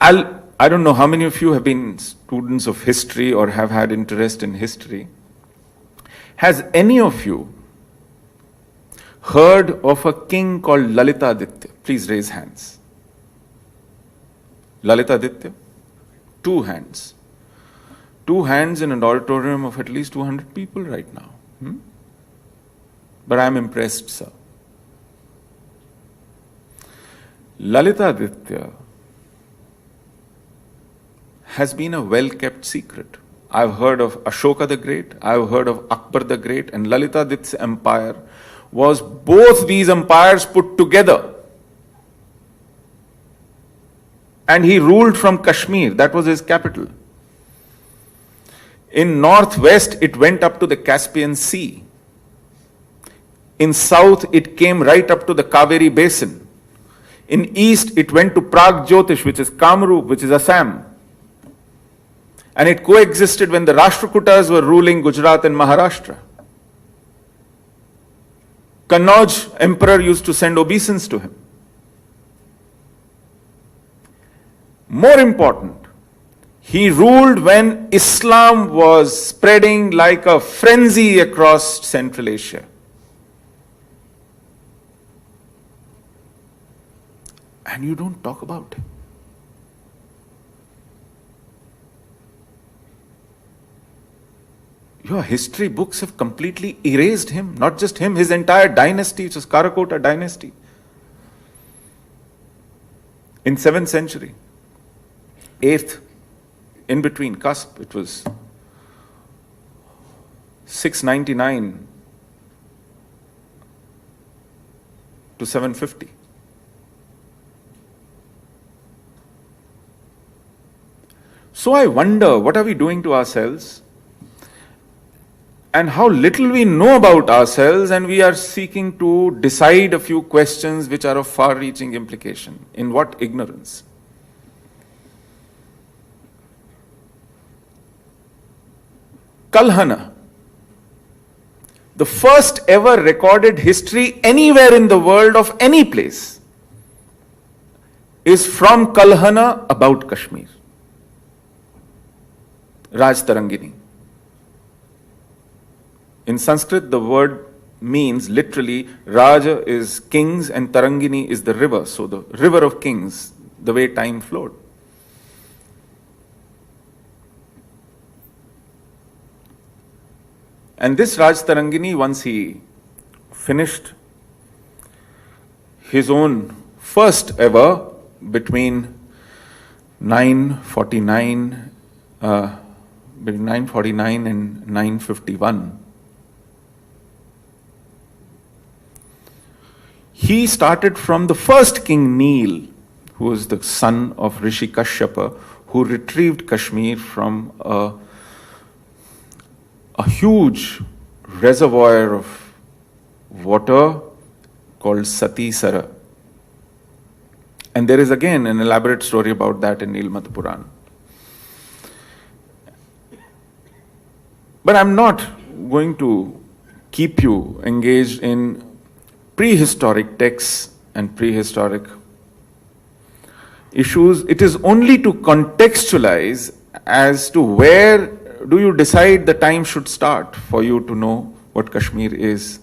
I don't know how many of you have been students of history or have had interest in history. Has any of you heard of a king called Lalitaditya? Please raise hands. Lalitaditya? 2 hands. 2 hands in an auditorium of at least 200 people right now. But I'm impressed, sir. Lalitaditya has been a well-kept secret. I've heard of Ashoka the Great, I've heard of Akbar the Great, and Lalitaditya's empire was both these empires put together. And he ruled from Kashmir, that was his capital. In northwest, it went up to the Caspian Sea. In south, it came right up to the Kaveri Basin. In east, it went to Pragjyotish, which is Kamrup, which is Assam. And it coexisted when the Rashtrakutas were ruling Gujarat and Maharashtra. Kannauj emperor used to send obeisance to him. More important, he ruled when Islam was spreading like a frenzy across Central Asia. And you don't talk about him. Your history books have completely erased him, not just him, his entire dynasty, which was Karakota dynasty. In 7th century, 8th, in between, cusp, it was 699 to 750. So I wonder, what are we doing to ourselves? And how little we know about ourselves, and we are seeking to decide a few questions which are of far-reaching implication. In what ignorance? Kalhana, the first ever recorded history anywhere in the world of any place, is from Kalhana about Kashmir. Raj Tarangini. In Sanskrit, the word means literally, Raja is kings and Tarangini is the river. So the river of kings, the way time flowed. And this Raj Tarangini, once he finished his own first ever between 949 and 951, he started from the first king Neel, who was the son of Rishi Kashyapa, who retrieved Kashmir from a huge reservoir of water called Sati Sara. And there is again an elaborate story about that in Nilmata Puran. But I'm not going to keep you engaged in prehistoric texts and prehistoric issues. It is only to contextualize as to where do you decide the time should start for you to know what Kashmir is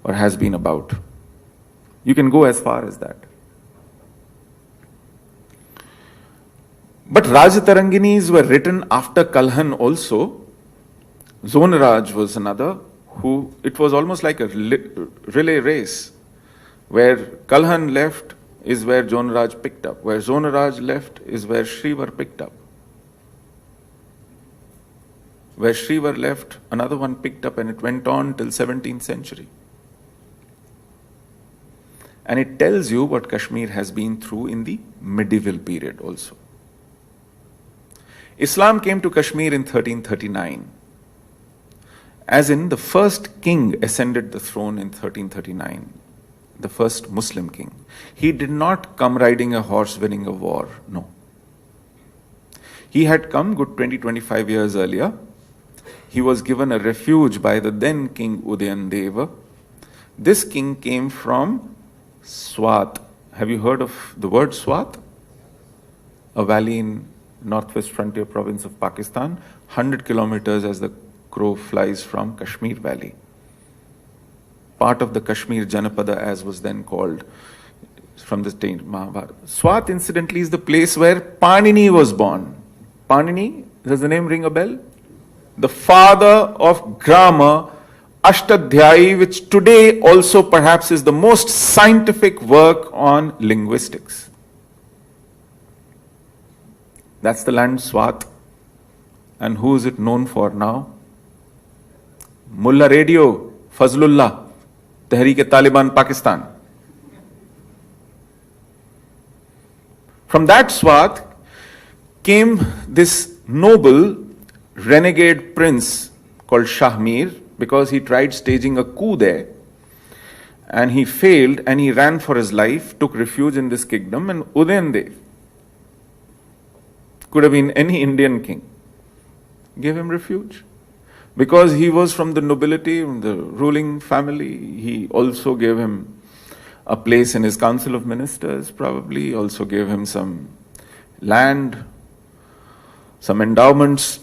or has been about. You can go as far as that. But Rajataranginis were written after Kalhan also. Zonaraj was another who, it was almost like a relay race. Where Kalhan left is where Zonaraj picked up. Where Zonaraj left is where Shrivar picked up. Where Shrivar left, another one picked up, and it went on till 17th century. And it tells you what Kashmir has been through in the medieval period also. Islam came to Kashmir in 1339. As in, the first king ascended the throne in 1339. The first Muslim king. He did not come riding a horse winning a war, no. He had come good 20-25 years earlier. He was given a refuge by the then king Udayandeva. This king came from Swat. Have you heard of the word Swat? a valley in northwest frontier province of Pakistan, 100 kilometers as the crow flies from Kashmir Valley. Part of the Kashmir Janapada, as was then called, from the Mahabharata. Swat, incidentally, is the place where Panini was born. Panini, does the name ring a bell? The father of grammar, Ashtadhyayi, which today also perhaps is the most scientific work on linguistics. That's the land Swat. And who is it known for now? Mullah Radio, Fazlullah, Tehreek-e-Taliban, Pakistan. From that Swat came this noble renegade prince called Shah Mir, because he tried staging a coup there and he failed and he ran for his life, took refuge in this kingdom, and Udayan Dev, could have been any Indian king, gave him refuge. Because he was from the nobility, from the ruling family, he also gave him a place in his council of ministers, probably also gave him some land, some endowments.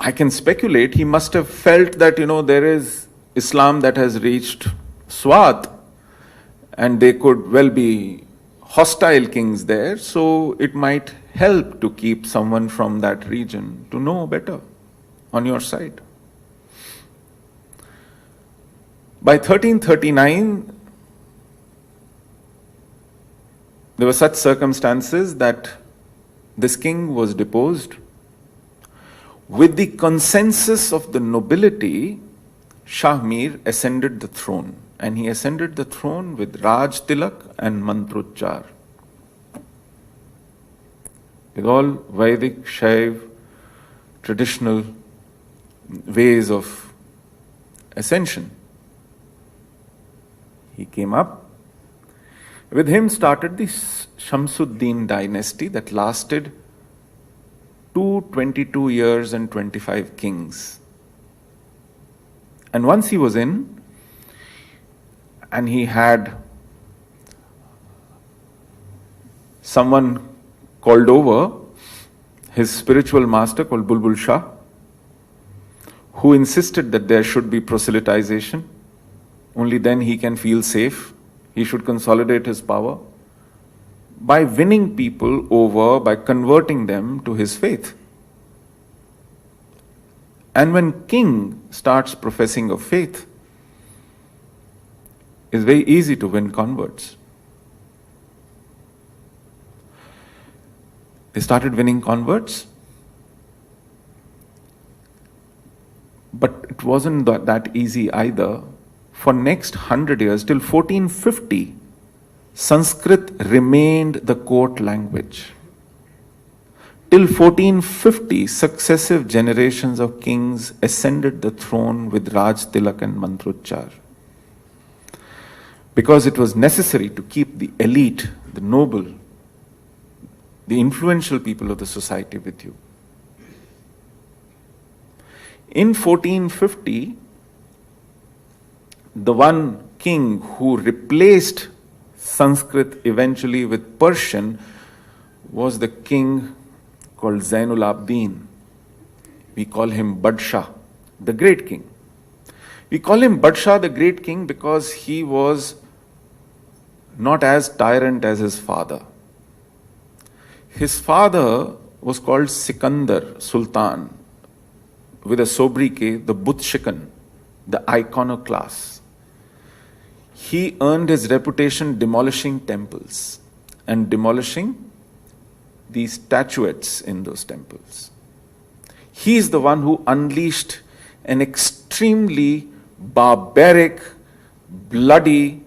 I can speculate he must have felt that, there is Islam that has reached Swat and they could well be hostile kings there, so it might help to keep someone from that region to know better on your side. By 1339, there were such circumstances that this king was deposed. With the consensus of the nobility, Shah Mir ascended the throne, and he ascended the throne with Raj Tilak and Mantrochar. With all Vedic, Shaiv, traditional ways of ascension. He came up. With him started the Shamsuddin dynasty that lasted 222 years and 25 kings. And once he was in, and he had someone called over, his spiritual master called Bulbul Shah, who insisted that there should be proselytization. Only then he can feel safe. He should consolidate his power by winning people over, by converting them to his faith. And when king starts professing of faith, it's very easy to win converts. They started winning converts, but it wasn't that easy either. For next 100 years, till 1450, Sanskrit remained the court language. Till 1450, successive generations of kings ascended the throne with Raj Tilak and Mantrochar. Because it was necessary to keep the elite, the noble, the influential people of the society with you. In 1450, the one king who replaced Sanskrit eventually with Persian was the king called Zainul Abidin. We call him Badshah, the great king. We call him Badshah, the great king, because he was not as tyrant as his father. His father was called Sikandar Sultan, with a sobriquet, the Butshikan, the iconoclast. He earned his reputation demolishing temples and demolishing the statuettes in those temples. He is the one who unleashed an extremely barbaric, bloody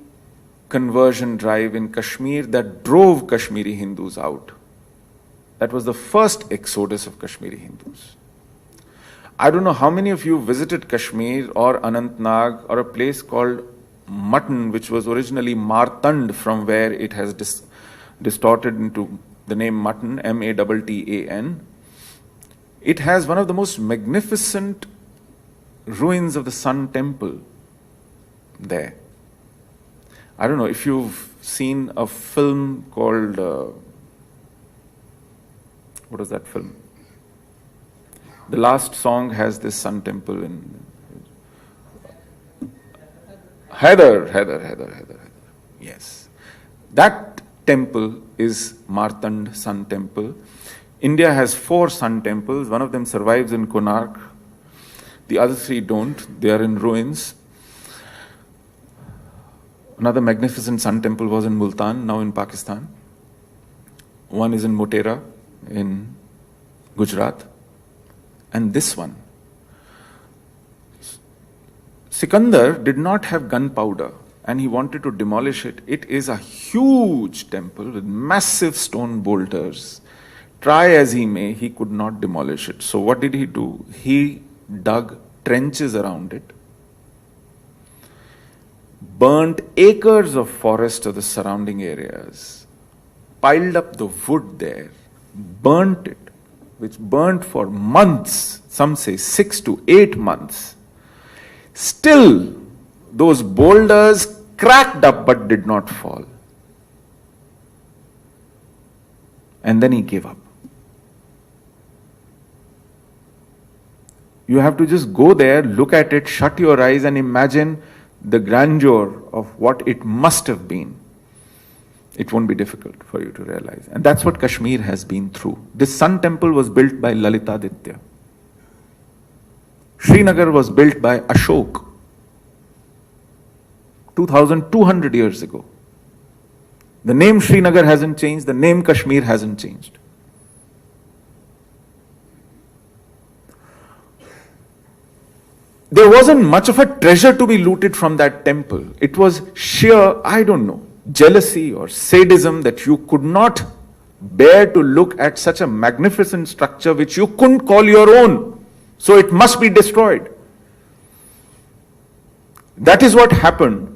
conversion drive in Kashmir that drove Kashmiri Hindus out. That was the first exodus of Kashmiri Hindus. I don't know how many of you visited Kashmir or Anantnag or a place called Mutton, which was originally Martand, from where it has distorted into the name Mutton, Mattan. It has one of the most magnificent ruins of the Sun Temple there. I don't know if you've seen a film called, what is that film? The last song has this sun temple in Heather. Yes. That temple is Martand Sun Temple. India has 4 sun temples. One of them survives in Konark. The other 3 don't. They are in ruins. Another magnificent sun temple was in Multan, now in Pakistan. One is in Motera in Gujarat. And this one. Sikandar did not have gunpowder and he wanted to demolish it. It is a huge temple with massive stone boulders. Try as he may, he could not demolish it. So what did he do? He dug trenches around it, burnt acres of forest to the surrounding areas, piled up the wood there, burnt it, which burnt for months, some say 6 to 8 months. Still, those boulders cracked up but did not fall. And then he gave up. You have to just go there, look at it, shut your eyes and imagine the grandeur of what it must have been. It won't be difficult for you to realize. And that's what Kashmir has been through. This sun temple was built by Lalitaditya. Srinagar was built by Ashok 2,200 years ago. The name Srinagar hasn't changed, the name Kashmir hasn't changed. There wasn't much of a treasure to be looted from that temple. It was sheer, I don't know, jealousy or sadism that you could not bear to look at such a magnificent structure which you couldn't call your own. So it must be destroyed. That is what happened